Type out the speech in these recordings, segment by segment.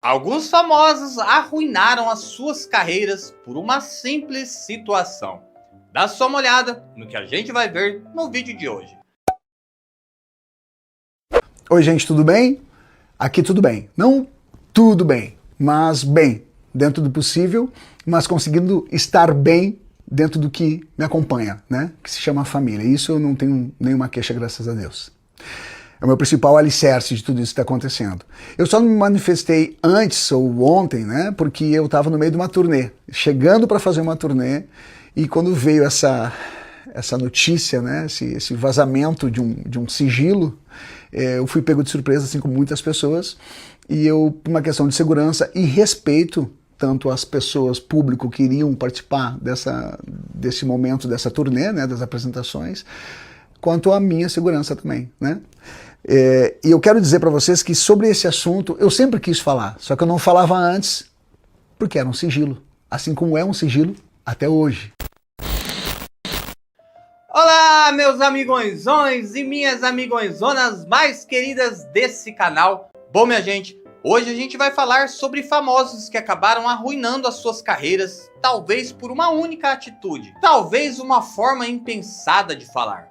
Alguns famosos arruinaram as suas carreiras por uma simples situação. Dá só uma olhada no que a gente vai ver no vídeo de hoje. Oi gente, tudo bem? Aqui tudo bem. Não tudo bem, mas bem, dentro do possível, mas conseguindo estar bem dentro do que me acompanha, né? Que se chama família. Isso eu não tenho nenhuma queixa, graças a Deus. É o meu principal alicerce de tudo isso que está acontecendo. Eu só não me manifestei antes ou ontem, né? Porque eu estava no meio de uma turnê, chegando para fazer uma turnê, e quando veio essa notícia, né? Esse vazamento de um sigilo, eu fui pego de surpresa, assim como muitas pessoas, e eu, por uma questão de segurança e respeito, tanto as pessoas, público, que iriam participar desse momento, dessa turnê, né? Das apresentações, quanto a minha segurança também, né? E eu quero dizer para vocês que sobre esse assunto eu sempre quis falar, só que eu não falava antes porque era um sigilo, assim como é um sigilo até hoje. Olá, meus amigõezões e minhas amigõezonas mais queridas desse canal. Bom, minha gente, hoje a gente vai falar sobre famosos que acabaram arruinando as suas carreiras, talvez por uma única atitude, talvez uma forma impensada de falar.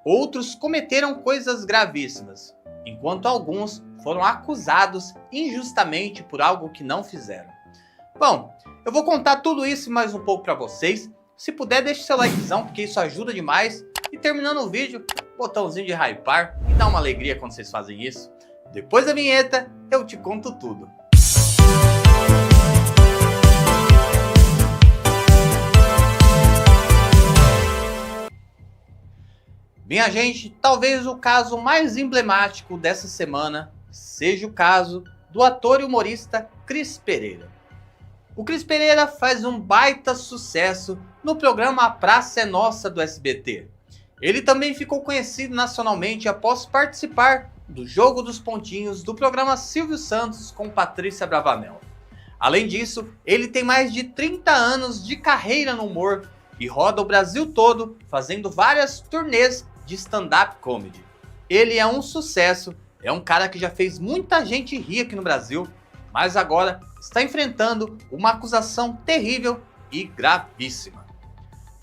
Outros cometeram coisas gravíssimas, enquanto alguns foram acusados injustamente por algo que não fizeram. Bom, eu vou contar tudo isso e mais um pouco para vocês. Se puder, deixe seu likezão, porque isso ajuda demais. E terminando o vídeo, botãozinho de hypar, e dá uma alegria quando vocês fazem isso. Depois da vinheta, eu te conto tudo. Minha gente, talvez o caso mais emblemático dessa semana seja o caso do ator e humorista Cris Pereira. O Cris Pereira faz um baita sucesso no programa A Praça é Nossa do SBT. Ele também ficou conhecido nacionalmente após participar do Jogo dos Pontinhos do programa Silvio Santos com Patrícia Bravanel. Além disso, ele tem mais de 30 anos de carreira no humor e roda o Brasil todo fazendo várias turnês de stand-up comedy. Ele é um sucesso, é um cara que já fez muita gente rir aqui no Brasil, mas agora está enfrentando uma acusação terrível e gravíssima.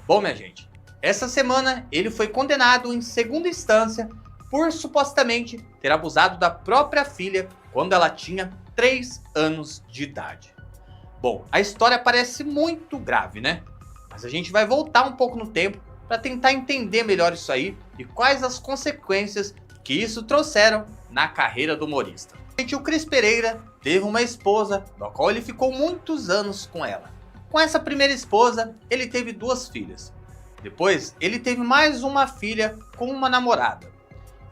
Bom, minha gente, essa semana ele foi condenado em segunda instância por supostamente ter abusado da própria filha quando ela tinha 3 anos de idade. Bom, a história parece muito grave, né? Mas a gente vai voltar um pouco no tempo para tentar entender melhor isso aí e quais as consequências que isso trouxeram na carreira do humorista. O Cris Pereira teve uma esposa, da qual ele ficou muitos anos com ela. Com essa primeira esposa, ele teve 2 filhas. Depois, ele teve mais uma filha com uma namorada.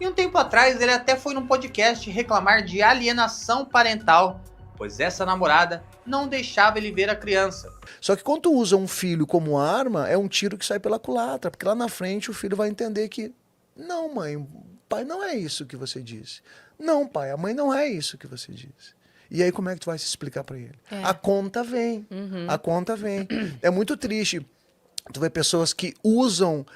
E um tempo atrás, ele até foi num podcast reclamar de alienação parental, pois essa namorada não deixava ele ver a criança. Só que quando tu usa um filho como arma, é um tiro que sai pela culatra, porque lá na frente o filho vai entender que não, mãe, pai, não é isso que você disse. Não, pai, a mãe não é isso que você disse. E aí como é que tu vai se explicar para ele? A conta vem, a conta vem. É muito triste. Tu vê pessoas que usam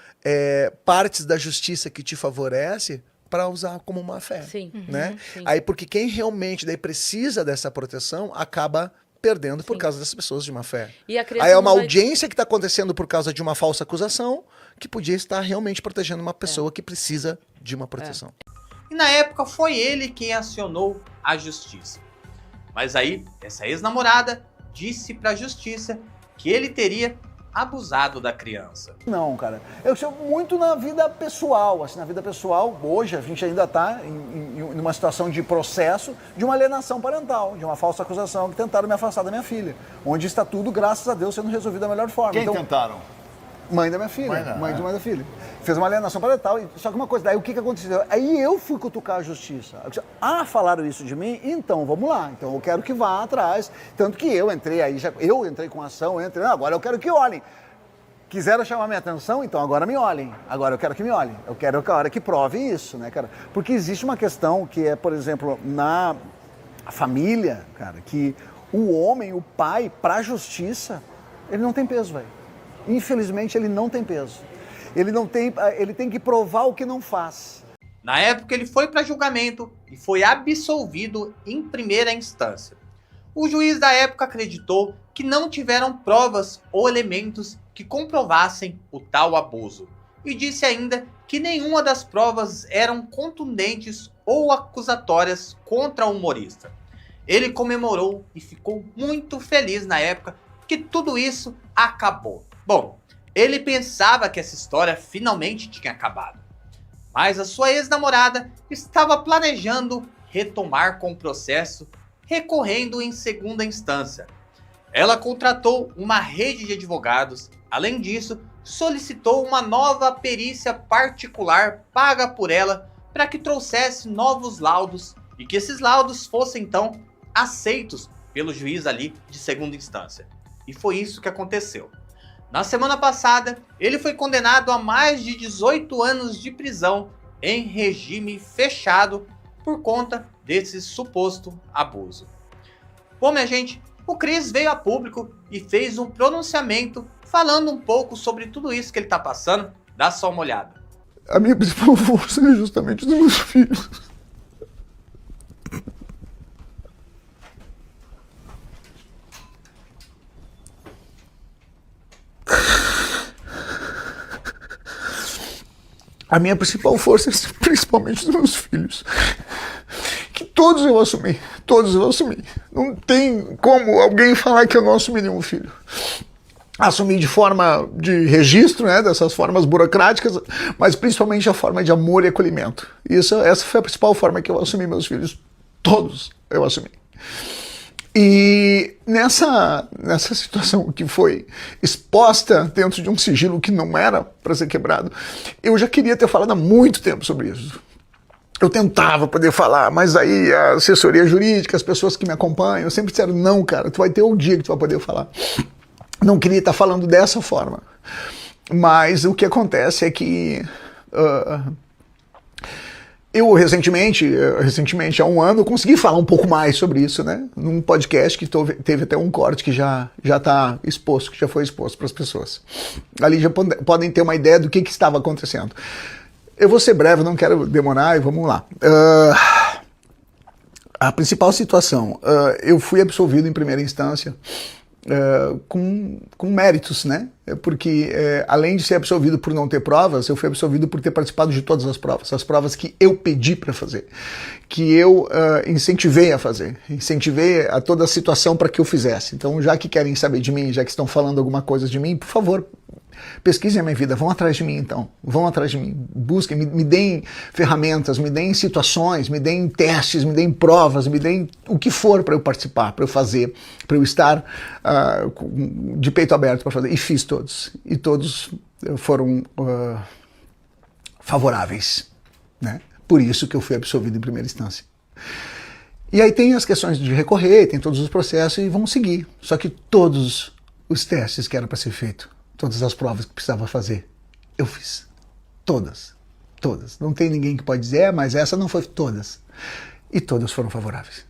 partes da justiça que te favorece para usar como má fé. Sim. Né? Sim. Aí porque quem realmente daí precisa dessa proteção acaba perdendo por causa dessas pessoas de má fé. Aí é uma audiência que está acontecendo por causa de uma falsa acusação que podia estar realmente protegendo uma pessoa que precisa de uma proteção. E na época foi ele quem acionou a justiça. Mas aí, essa ex-namorada disse para a justiça que ele teria abusado da criança. Não, cara. Eu sou muito na vida pessoal. Assim, na vida pessoal, hoje a gente ainda está em uma situação de processo de uma alienação parental, de uma falsa acusação que tentaram me afastar da minha filha. Onde está tudo, graças a Deus, sendo resolvido da melhor forma. Quem tentaram? Mãe da minha filha, mãe da filha. Fez uma alienação parental, só que uma coisa, daí o que aconteceu? Aí eu fui cutucar a justiça. Falaram isso de mim? Então, vamos lá. Então eu quero que vá atrás. Tanto que eu entrei aí, eu entrei com ação, agora eu quero que olhem. Quiseram chamar minha atenção, então agora me olhem. Agora eu quero que me olhem. Eu quero que a hora que prove isso, né, cara? Porque existe uma questão que é, por exemplo, na família, cara, que o homem, o pai, pra justiça, ele não tem peso, velho. Infelizmente, ele não tem peso. Ele tem que provar o que não faz. Na época, ele foi para julgamento e foi absolvido em primeira instância. O juiz da época acreditou que não tiveram provas ou elementos que comprovassem o tal abuso, e disse ainda que nenhuma das provas eram contundentes ou acusatórias contra o humorista. Ele comemorou e ficou muito feliz na época que tudo isso acabou. Bom, ele pensava que essa história finalmente tinha acabado, mas a sua ex-namorada estava planejando retomar com o processo, recorrendo em segunda instância. Ela contratou uma rede de advogados. Além disso, solicitou uma nova perícia particular paga por ela para que trouxesse novos laudos e que esses laudos fossem então aceitos pelo juiz ali de segunda instância. E foi isso que aconteceu. Na semana passada, ele foi condenado a mais de 18 anos de prisão em regime fechado por conta desse suposto abuso. Bom, minha gente, o Cris veio a público e fez um pronunciamento falando um pouco sobre tudo isso que ele está passando. Dá só uma olhada. A minha principal força é justamente os meus filhos. A minha principal força é principalmente os meus filhos. Que todos eu assumi. Não tem como alguém falar que eu não assumi nenhum filho. Assumi de forma de registro, né, dessas formas burocráticas, mas principalmente a forma de amor e acolhimento. Essa foi a principal forma que eu assumi meus filhos. Todos eu assumi. E nessa situação que foi exposta dentro de um sigilo que não era para ser quebrado, eu já queria ter falado há muito tempo sobre isso. Eu tentava poder falar, mas aí a assessoria jurídica, as pessoas que me acompanham, sempre disseram, não, cara, tu vai ter um dia que tu vai poder falar. Não queria estar falando dessa forma. Mas o que acontece é que eu recentemente, há um ano, consegui falar um pouco mais sobre isso, né? Num podcast que teve até um corte que já está exposto, que já foi exposto para as pessoas. Ali já podem ter uma ideia do que estava acontecendo. Eu vou ser breve, não quero demorar e vamos lá. A principal situação, eu fui absolvido em primeira instância com méritos, né? Porque além de ser absolvido por não ter provas, eu fui absolvido por ter participado de todas as provas que eu pedi para fazer, que eu incentivei a fazer, incentivei a toda a situação para que eu fizesse. Então, já que querem saber de mim, já que estão falando alguma coisa de mim, por favor, pesquisem a minha vida, vão atrás de mim então, vão atrás de mim, busquem, me deem ferramentas, me deem situações, me deem testes, me deem provas, me deem o que for para eu participar, para eu fazer, para eu estar de peito aberto para fazer. E fiz todos, e todos foram favoráveis, né? Por isso que eu fui absolvido em primeira instância. E aí tem as questões de recorrer, tem todos os processos e vão seguir, só que todos os testes que eram para ser feito, todas as provas que precisava fazer, eu fiz. Todas. Não tem ninguém que pode dizer, mas essa não foi todas. E todas foram favoráveis.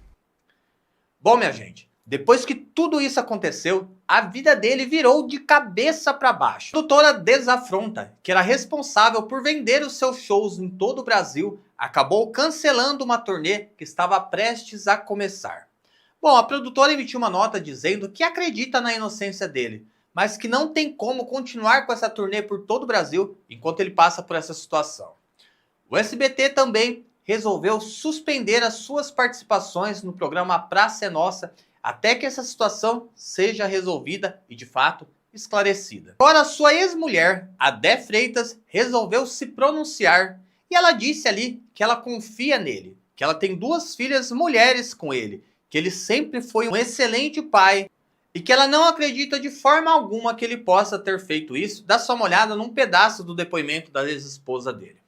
Bom, minha gente, depois que tudo isso aconteceu, a vida dele virou de cabeça para baixo. A produtora Desafronta, que era responsável por vender os seus shows em todo o Brasil, acabou cancelando uma turnê que estava prestes a começar. Bom, a produtora emitiu uma nota dizendo que acredita na inocência dele, mas que não tem como continuar com essa turnê por todo o Brasil enquanto ele passa por essa situação. O SBT também resolveu suspender as suas participações no programa Praça é Nossa até que essa situação seja resolvida e, de fato, esclarecida. Agora, sua ex-mulher, a Dé Freitas, resolveu se pronunciar e ela disse ali que ela confia nele, que ela tem 2 filhas mulheres com ele, que ele sempre foi um excelente pai, e que ela não acredita de forma alguma que ele possa ter feito isso. Dá só uma olhada num pedaço do depoimento da ex-esposa dele.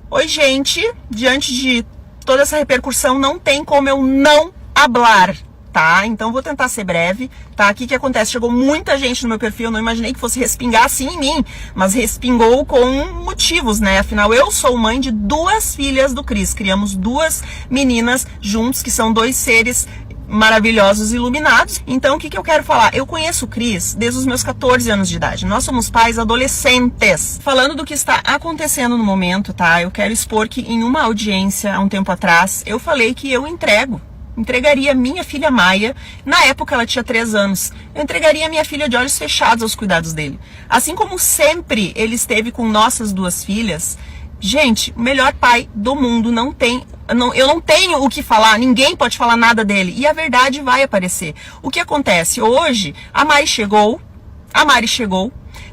Oi, gente. Diante de toda essa repercussão, não tem como eu não hablar, tá? Então vou tentar ser breve, tá? O que acontece? Chegou muita gente no meu perfil, eu não imaginei que fosse respingar assim em mim, mas respingou com motivos, né? Afinal, eu sou mãe de 2 filhas do Cris. Criamos 2 meninas juntos, que são 2 seres maravilhosos, iluminados. Então, o que eu quero falar? Eu conheço o Cris desde os meus 14 anos de idade. Nós somos pais adolescentes. Falando do que está acontecendo no momento, tá? Eu quero expor que em uma audiência, há um tempo atrás, eu falei que eu entrego entregaria minha filha Maia, na época ela tinha 3 anos, eu entregaria minha filha de olhos fechados aos cuidados dele. Assim como sempre ele esteve com nossas 2 filhas, gente, o melhor pai do mundo, eu não tenho o que falar, ninguém pode falar nada dele, e a verdade vai aparecer. O que acontece? Hoje, a Mari chegou,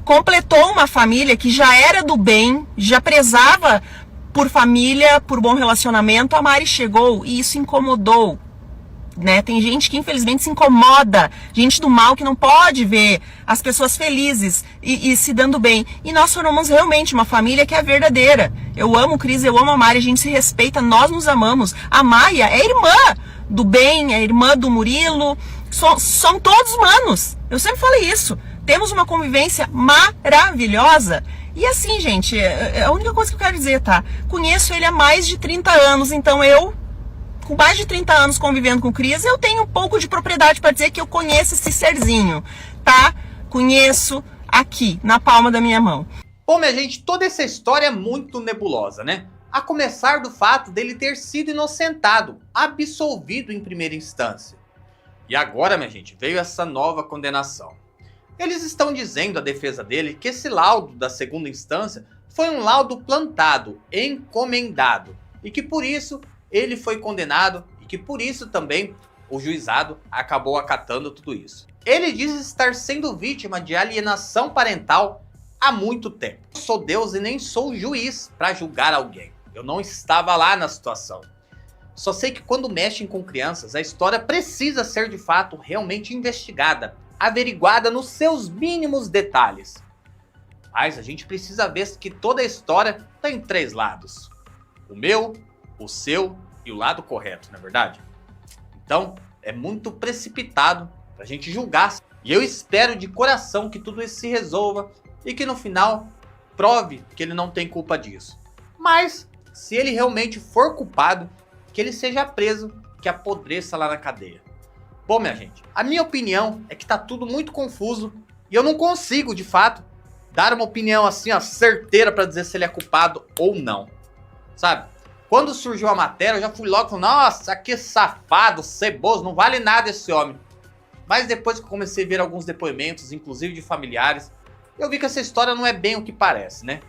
completou uma família que já era do bem, já prezava por família, por bom relacionamento. A Mari chegou e isso incomodou, né? Tem gente que infelizmente se incomoda, gente do mal que não pode ver as pessoas felizes e se dando bem. E nós formamos realmente uma família que é verdadeira. Eu amo o Cris, eu amo a Mari, a gente se respeita, nós nos amamos. A Maia é irmã do bem, é irmã do Murilo, são todos humanos. Eu sempre falei isso. Temos uma convivência maravilhosa. E assim, gente, é a única coisa que eu quero dizer, tá? Conheço ele há mais de 30 anos, então eu, com mais de 30 anos convivendo com o Cris, eu tenho um pouco de propriedade para dizer que eu conheço esse serzinho, tá? Conheço aqui, na palma da minha mão. Bom, minha gente, toda essa história é muito nebulosa, né? A começar do fato dele ter sido inocentado, absolvido em primeira instância. E agora, minha gente, veio essa nova condenação. Eles estão dizendo, a defesa dele, que esse laudo da segunda instância foi um laudo plantado, encomendado, e que por isso ele foi condenado e que por isso também o juizado acabou acatando tudo isso. Ele diz estar sendo vítima de alienação parental há muito tempo. Eu sou Deus e nem sou juiz para julgar alguém. Eu não estava lá na situação. Só sei que quando mexem com crianças, a história precisa ser de fato realmente investigada, averiguada nos seus mínimos detalhes. Mas a gente precisa ver que toda a história tem 3 lados. O meu, o seu e o lado correto, não é verdade? Então, é muito precipitado pra gente julgar. E eu espero de coração que tudo isso se resolva e que no final prove que ele não tem culpa disso. Mas, se ele realmente for culpado, que ele seja preso, que apodreça lá na cadeia. Bom, minha gente, a minha opinião é que tá tudo muito confuso e eu não consigo, de fato, dar uma opinião assim, ó, certeira pra dizer se ele é culpado ou não. Sabe? Quando surgiu a matéria, eu já fui logo falando, nossa, que safado, ceboso, não vale nada esse homem. Mas depois que eu comecei a ver alguns depoimentos, inclusive de familiares, eu vi que essa história não é bem o que parece, né?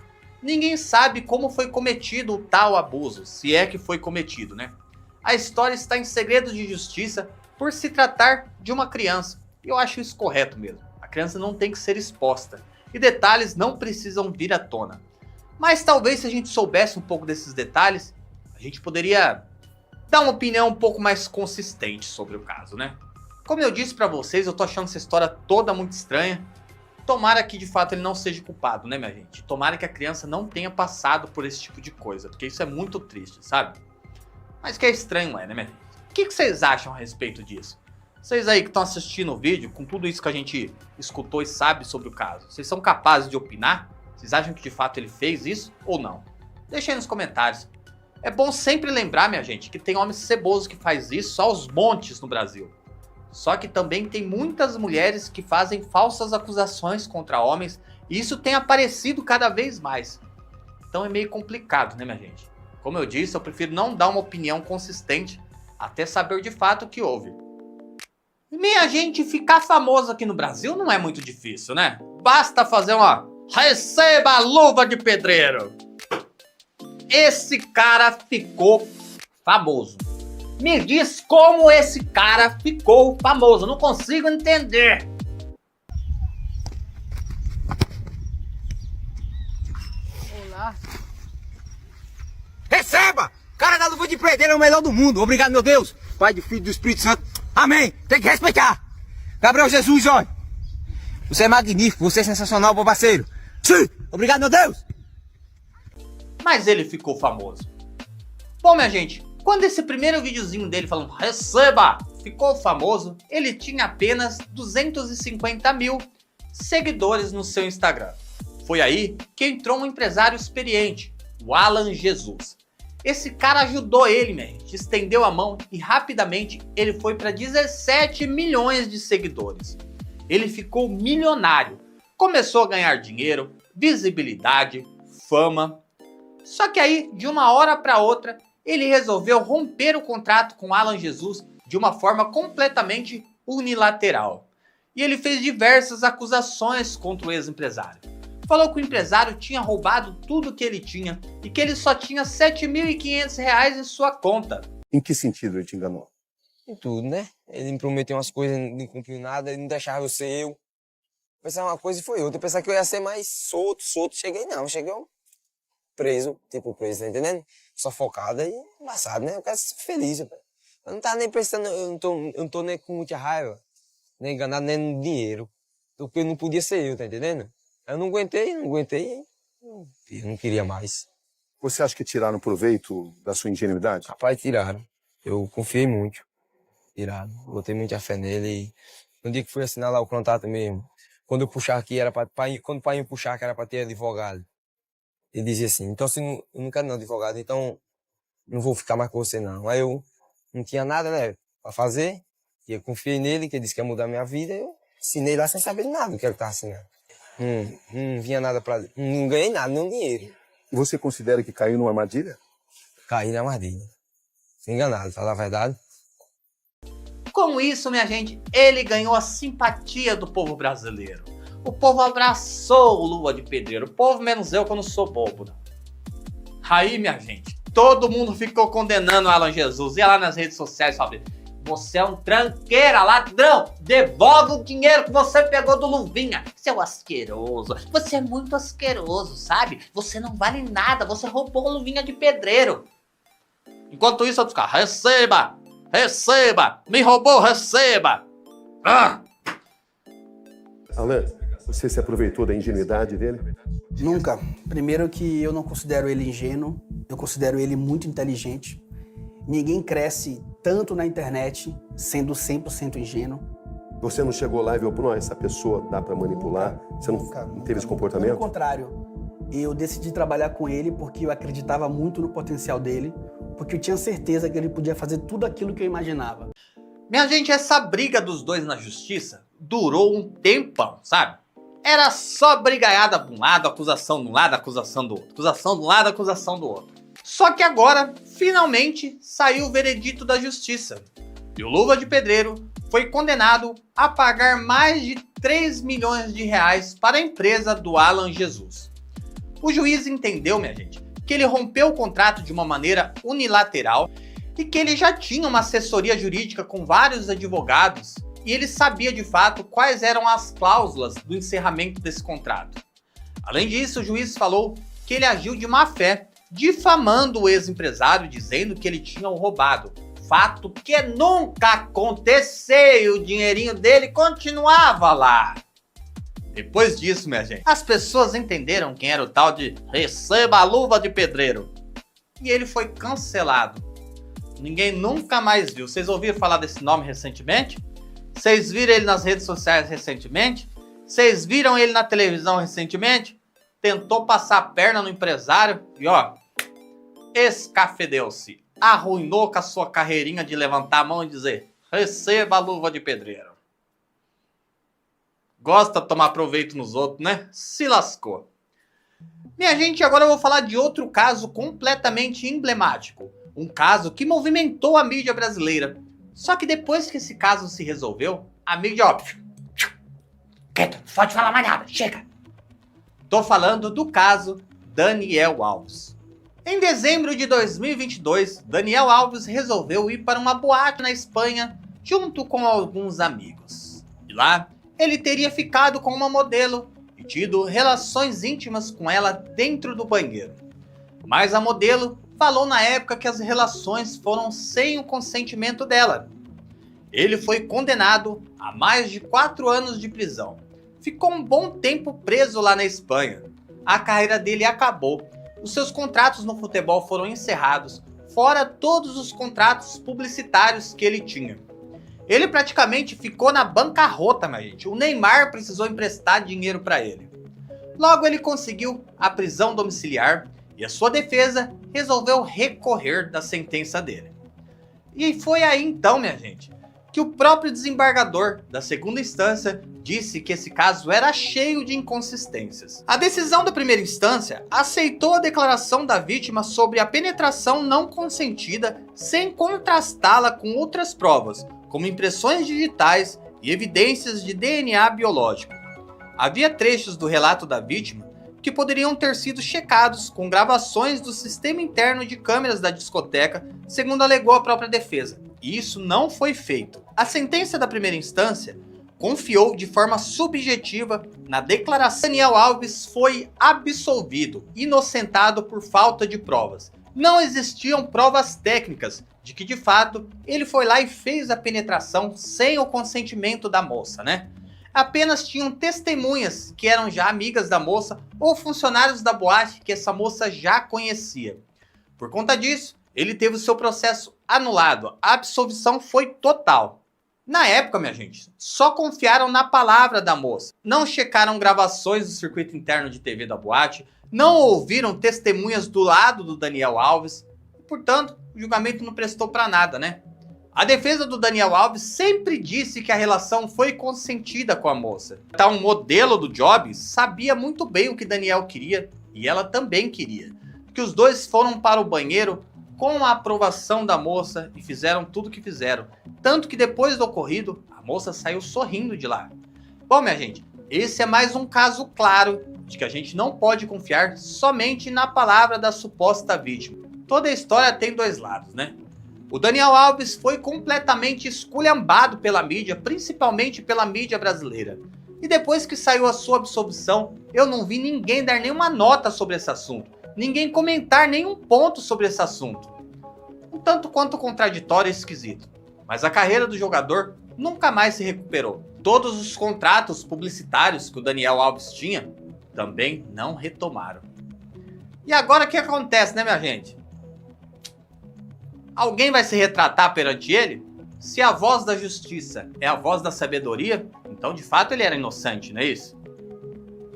Ninguém sabe como foi cometido o tal abuso, se é que foi cometido, né? A história está em segredo de justiça por se tratar de uma criança. E eu acho isso correto mesmo. A criança não tem que ser exposta. E detalhes não precisam vir à tona. Mas talvez se a gente soubesse um pouco desses detalhes, a gente poderia dar uma opinião um pouco mais consistente sobre o caso, né? Como eu disse pra vocês, eu tô achando essa história toda muito estranha. Tomara que de fato ele não seja culpado, né, minha gente? Tomara que a criança não tenha passado por esse tipo de coisa, porque isso é muito triste, sabe? Mas que é estranho, né, minha gente? O que vocês acham a respeito disso? Vocês aí que estão assistindo o vídeo, com tudo isso que a gente escutou e sabe sobre o caso, vocês são capazes de opinar? Vocês acham que de fato ele fez isso ou não? Deixa aí nos comentários. É bom sempre lembrar, minha gente, que tem homens cebosos que faz isso aos montes no Brasil. Só que também tem muitas mulheres que fazem falsas acusações contra homens e isso tem aparecido cada vez mais. Então é meio complicado, né, minha gente? Como eu disse, eu prefiro não dar uma opinião consistente até saber de fato o que houve. Minha gente, ficar famoso aqui no Brasil não é muito difícil, né? Basta fazer uma receba a luva de pedreiro. Esse cara ficou famoso. Me diz como esse cara ficou famoso. Não consigo entender. Olá. Receba! Cara da luva de pedreiro é o melhor do mundo. Obrigado, meu Deus. Pai, do Filho e do Espírito Santo. Amém. Tem que respeitar. Gabriel Jesus, olha. Você é magnífico. Você é sensacional, meu parceiro. Sim. Obrigado, meu Deus. Mas ele ficou famoso. Bom, minha gente, quando esse primeiro videozinho dele falando receba ficou famoso, ele tinha apenas 250 mil seguidores no seu Instagram. Foi aí que entrou um empresário experiente, o Alan Jesus. Esse cara ajudou ele, minha gente, estendeu a mão e rapidamente ele foi para 17 milhões de seguidores. Ele ficou milionário, começou a ganhar dinheiro, visibilidade, fama. Só que aí, de uma hora para outra, ele resolveu romper o contrato com Alan Jesus de uma forma completamente unilateral. E ele fez diversas acusações contra o ex-empresário. Falou que o empresário tinha roubado tudo que ele tinha e que ele só tinha R$ 7.500 em sua conta. Em que sentido ele te enganou? Em tudo, né? Ele me prometeu umas coisas, não cumpriu nada, ele não deixava eu ser eu. Pensava uma coisa e foi outra. Eu pensava que eu ia ser mais solto. Cheguei preso, tá entendendo? Sufocado e embaçado, né? Eu quero ser feliz, rapaz. Eu não tava nem pensando, eu não tô nem com muita raiva, nem enganado, nem no dinheiro. Porque não podia ser eu, tá entendendo? Eu não aguentei, eu não queria mais. Você acha que tiraram proveito da sua ingenuidade? Rapaz, tiraram. Eu confiei muito. Tiraram. Botei muita fé nele e no dia que fui assinar lá o contrato mesmo, quando eu puxar aqui, quando o pai me puxar que era para ter advogado, ele dizia assim, então assim, eu não quero não advogado, então não vou ficar mais com você não. Aí eu não tinha nada, né, para fazer, e eu confiei nele, que ele disse que ia mudar minha vida, eu assinei lá sem saber de nada do que eu estava assinando. Não vinha nada não ganhei nada, nenhum dinheiro. Você considera que caiu numa armadilha? Caí na armadilha. Fui enganado, falar a verdade. Com isso, minha gente, ele ganhou a simpatia do povo brasileiro. O povo abraçou o Luva de Pedreiro. O povo menos eu, que eu não sou bobo, não. Aí, minha gente, todo mundo ficou condenando o Alan Jesus. Ia lá nas redes sociais e falava: você é um tranqueira, ladrão. Devolve o dinheiro que você pegou do Luvinha. Seu asqueroso. Você é muito asqueroso, sabe? Você não vale nada. Você roubou o Luvinha de Pedreiro. Enquanto isso, outros caras: receba! Receba! Me roubou, receba! Ah! Alan, você se aproveitou da ingenuidade dele? Nunca. Primeiro que eu não considero ele ingênuo, eu considero ele muito inteligente. Ninguém cresce tanto na internet sendo 100% ingênuo. Você não chegou lá e viu, não, essa pessoa dá pra manipular? Você não teve esse comportamento? Pelo contrário, eu decidi trabalhar com ele porque eu acreditava muito no potencial dele, porque eu tinha certeza que ele podia fazer tudo aquilo que eu imaginava. Minha gente, essa briga dos dois na justiça durou um tempão, sabe? Era só brigaiada de um lado, acusação de um lado, acusação do outro. Acusação de um lado, acusação do outro. Só que agora, finalmente, saiu o veredito da justiça. E o Luva de Pedreiro foi condenado a pagar mais de 3 milhões de reais para a empresa do Alan Jesus. O juiz entendeu, minha gente, que ele rompeu o contrato de uma maneira unilateral e que ele já tinha uma assessoria jurídica com vários advogados e ele sabia de fato quais eram as cláusulas do encerramento desse contrato. Além disso, o juiz falou que ele agiu de má fé, difamando o ex-empresário, dizendo que ele tinha o roubado. Fato que nunca aconteceu e o dinheirinho dele continuava lá. Depois disso, minha gente, as pessoas entenderam quem era o tal de receba a Luva de Pedreiro. E ele foi cancelado. Ninguém nunca mais viu. Vocês ouviram falar desse nome recentemente? Vocês viram ele nas redes sociais recentemente? Vocês viram ele na televisão recentemente? Tentou passar a perna no empresário e ó, escafedeu-se. Arruinou com a sua carreirinha de levantar a mão e dizer: receba a Luva de Pedreiro. Gosta de tomar proveito nos outros, né? Se lascou. Minha gente, agora eu vou falar de outro caso completamente emblemático. Um caso que movimentou a mídia brasileira. Só que depois que esse caso se resolveu, a mídia, ó, quieto, não pode falar mais nada, chega. Tô falando do caso Daniel Alves. Em dezembro de 2022, Daniel Alves resolveu ir para uma boate na Espanha junto com alguns amigos. E lá, ele teria ficado com uma modelo e tido relações íntimas com ela dentro do banheiro. Mas a modelo falou na época que as relações foram sem o consentimento dela. Ele foi condenado a mais de 4 anos de prisão. Ficou um bom tempo preso lá na Espanha. A carreira dele acabou. Os seus contratos no futebol foram encerrados, fora todos os contratos publicitários que ele tinha. Ele praticamente ficou na bancarrota, minha gente. O Neymar precisou emprestar dinheiro para ele. Logo ele conseguiu a prisão domiciliar e a sua defesa resolveu recorrer da sentença dele. E foi aí então, minha gente, que o próprio desembargador da segunda instância disse que esse caso era cheio de inconsistências. A decisão da primeira instância aceitou a declaração da vítima sobre a penetração não consentida sem contrastá-la com outras provas, como impressões digitais e evidências de DNA biológico. Havia trechos do relato da vítima que poderiam ter sido checados com gravações do sistema interno de câmeras da discoteca, segundo alegou a própria defesa. E isso não foi feito. A sentença da primeira instância confiou de forma subjetiva na declaração. Daniel Alves foi absolvido, inocentado por falta de provas. Não existiam provas técnicas de que, de fato, ele foi lá e fez a penetração sem o consentimento da moça, né? Apenas tinham testemunhas que eram já amigas da moça ou funcionários da boate que essa moça já conhecia. Por conta disso, ele teve o seu processo anulado. A absolvição foi total. Na época, minha gente, só confiaram na palavra da moça. Não checaram gravações do circuito interno de TV da boate, não ouviram testemunhas do lado do Daniel Alves. Portanto, o julgamento não prestou para nada, né? A defesa do Daniel Alves sempre disse que a relação foi consentida com a moça. Então, um modelo do Job sabia muito bem o que Daniel queria e ela também queria. Que os dois foram para o banheiro com a aprovação da moça e fizeram tudo o que fizeram. Tanto que depois do ocorrido, a moça saiu sorrindo de lá. Bom, minha gente, esse é mais um caso claro de que a gente não pode confiar somente na palavra da suposta vítima. Toda a história tem dois lados, né? O Daniel Alves foi completamente esculhambado pela mídia, principalmente pela mídia brasileira. E depois que saiu a sua absolvição, eu não vi ninguém dar nenhuma nota sobre esse assunto. Ninguém comentar nenhum ponto sobre esse assunto. Um tanto quanto contraditório e esquisito. Mas a carreira do jogador nunca mais se recuperou. Todos os contratos publicitários que o Daniel Alves tinha também não retomaram. E agora o que acontece, né, minha gente? Alguém vai se retratar perante ele? Se a voz da justiça é a voz da sabedoria, então de fato ele era inocente, não é isso?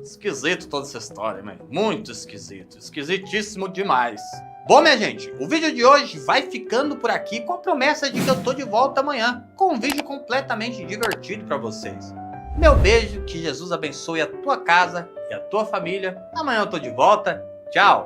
Esquisito toda essa história, mas muito esquisito. Esquisitíssimo demais. Bom, minha gente, o vídeo de hoje vai ficando por aqui com a promessa de que eu tô de volta amanhã com um vídeo completamente divertido para vocês. Meu beijo, que Jesus abençoe a tua casa e a tua família. Amanhã eu tô de volta. Tchau!